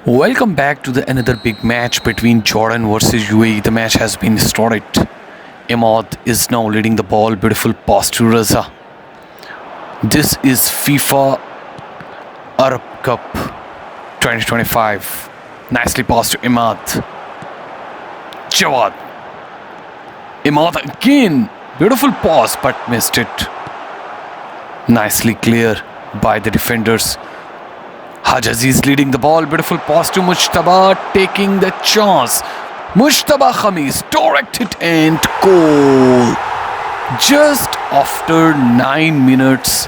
Welcome back to the another big match between Jordan versus UAE. The match has been started. Imad is now leading the ball. Beautiful pass to Raza. This is FIFA Arab Cup 2025. Nicely passed to Imad. Jawad. Imad again. Beautiful pass but missed it. Nicely clear by the defenders. Haj Aziz leading the ball. Beautiful pass to Mujtaba, taking the chance. Mujtaba Khamis directed and goal. Just after 9 minutes,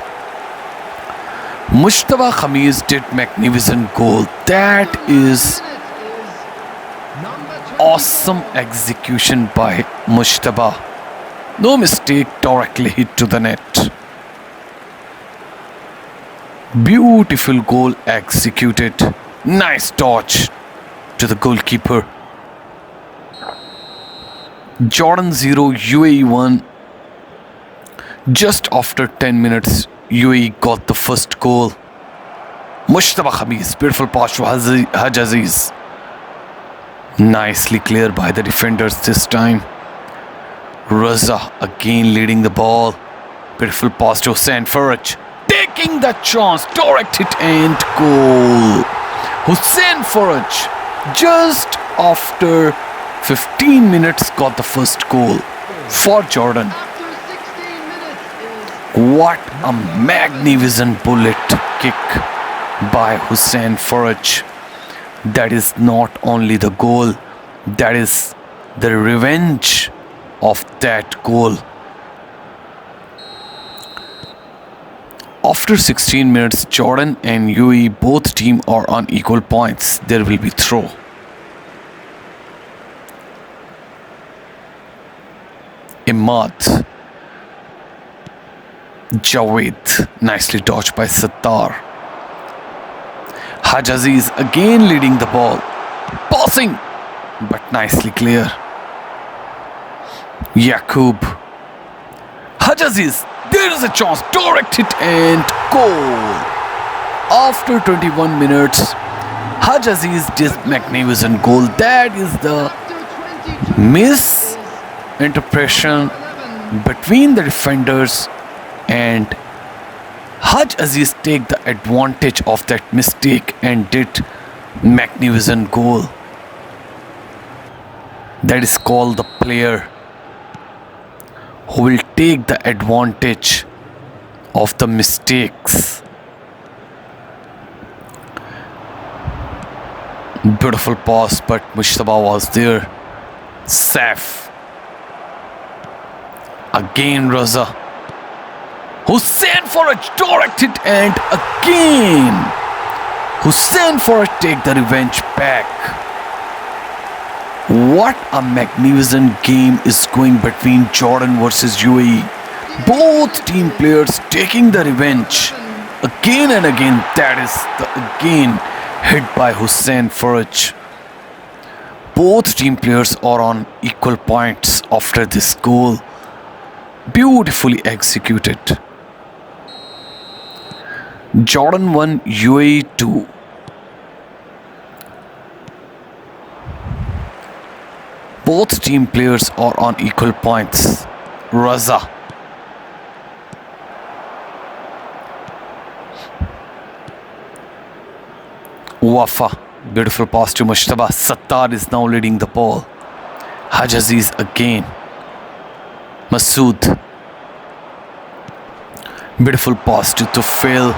Mujtaba Khamis did magnificent goal. That is awesome execution by Mujtaba. No mistake, directly hit to the net. Beautiful goal executed. Nice dodge to the goalkeeper. Jordan 0, UAE 1. Just after 10 minutes, UAE got the first goal. Mujtaba Khamis, beautiful pass to Haj Aziz. Nicely cleared by the defenders this time. Raza again leading the ball. Beautiful pass to Hussein Faraj. Taking the chance, direct hit and goal. Hussein Faraj just after 15 minutes got the first goal for Jordan. What a magnificent bullet kick by Hussein Faraj. That is not only the goal, that is the revenge of that goal. After 16 minutes, Jordan and UAE both team are on equal points. There will be throw. Imad. Javed. Nicely dodged by Sattar. Haj Aziz again leading the ball. Passing, but nicely clear. Yaqub. Haj Aziz. There is a chance, direct hit and goal. After 21 minutes, Haj Aziz did magnificent goal. That is the misinterpretation between the defenders, and Haj Aziz take the advantage of that mistake and did magnificent goal. That is called the player who will take the advantage of the mistakes. Beautiful pass, but Mujtaba was there. Saif. Again Raza. Hussein Faraj directed and again Hussein Faraj take the revenge back. What a magnificent game is going between Jordan versus UAE. Both team players taking the revenge again and again. That is the again hit by Hussein Faraj. Both team players are on equal points after this goal. Beautifully executed. Jordan 1, UAE 2. Both team players are on equal points. Raza. Wafa. Beautiful pass to Mujtaba. Sattar is now leading the ball. Haj Aziz again. Masood. Beautiful pass to Tufail.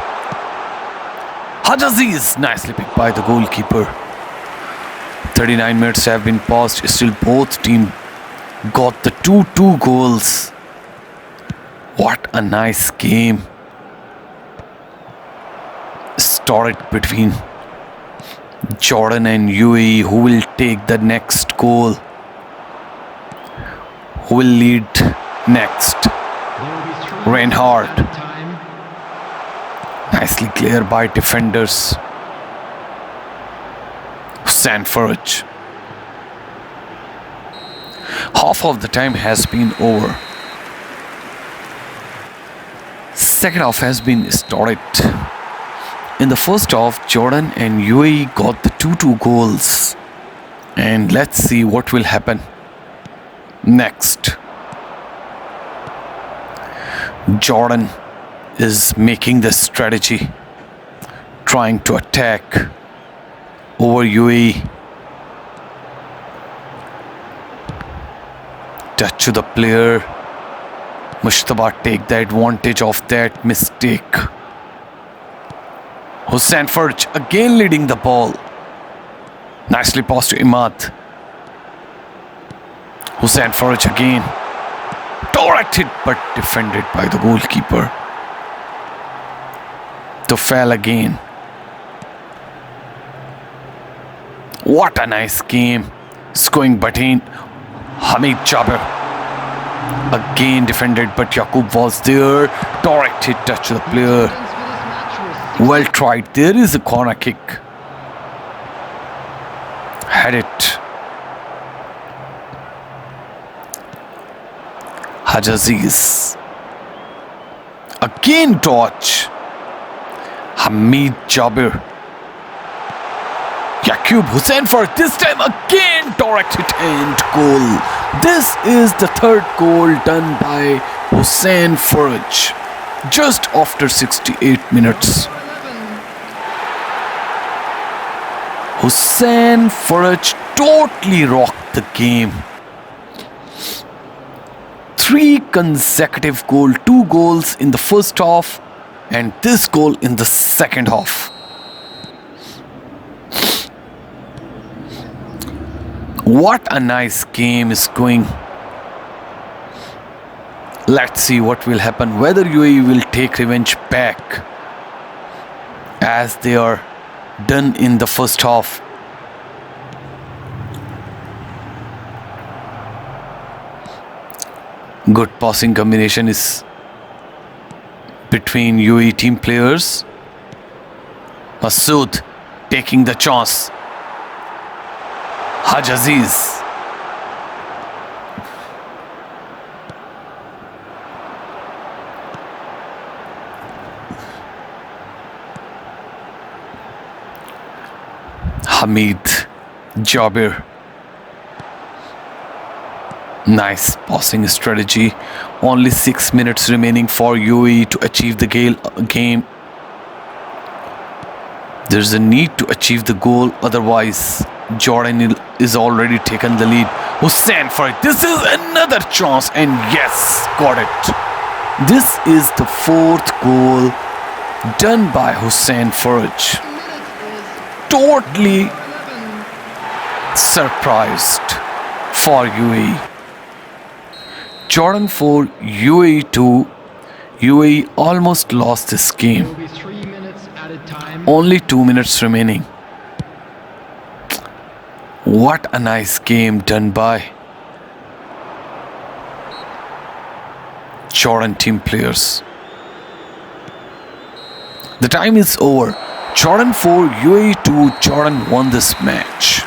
Haj Aziz. Nicely picked by the goalkeeper. 39 minutes have been passed. Still both teams got the 2-2 goals. What a nice game started between Jordan and UAE. Who will take the next goal? Who will lead next? Reinhardt. Nicely cleared by defenders. Hussein Faraj. Half of the time has been over. Second half has been started. In the first half, Jordan and UAE got the 2-2 goals. And let's see what will happen next. Jordan is making the strategy, trying to attack over UAE. Touch to the player. Mushtaba take the advantage of that mistake. Hussein Faraj again leading the ball. Nicely passed to Imad. Hussein Faraj again. Directed but defended by the goalkeeper. Tufail again. What a nice game. Scoring Batin. Hamid Jabir. Again defended, but Yaqub was there. Directed touch to the player. Well tried. There is a corner kick. Had it. Hajaziz. Again dodge. Hamid Jabir. Yaqub Hussein for this time again directed and goal. This is the third goal done by Hussein Faraj just after 68 minutes. Hussein Faraj totally rocked the game. 3 consecutive goals, 2 goals in the first half and this goal in the second half. What a nice game is going. Let's see what will happen, whether UAE will take revenge back as they are done in the first half. Good passing combination is between UAE team players. Masood taking the chance. Hajaziz. Hamid Jabir. Nice passing strategy. Only 6 minutes remaining for UAE to achieve the game. There's a need to achieve the goal, otherwise Jordan is already taken the lead. Hussein Faraj. This is another chance and yes, got it. This is the 4th goal done by Hussein Faraj. Totally surprised for UAE. Jordan 4, UAE 2. UAE almost lost this game. Only 2 minutes remaining. What a nice game done by Jordan team players. The time is over. Jordan 4, UAE 2. Jordan won this match.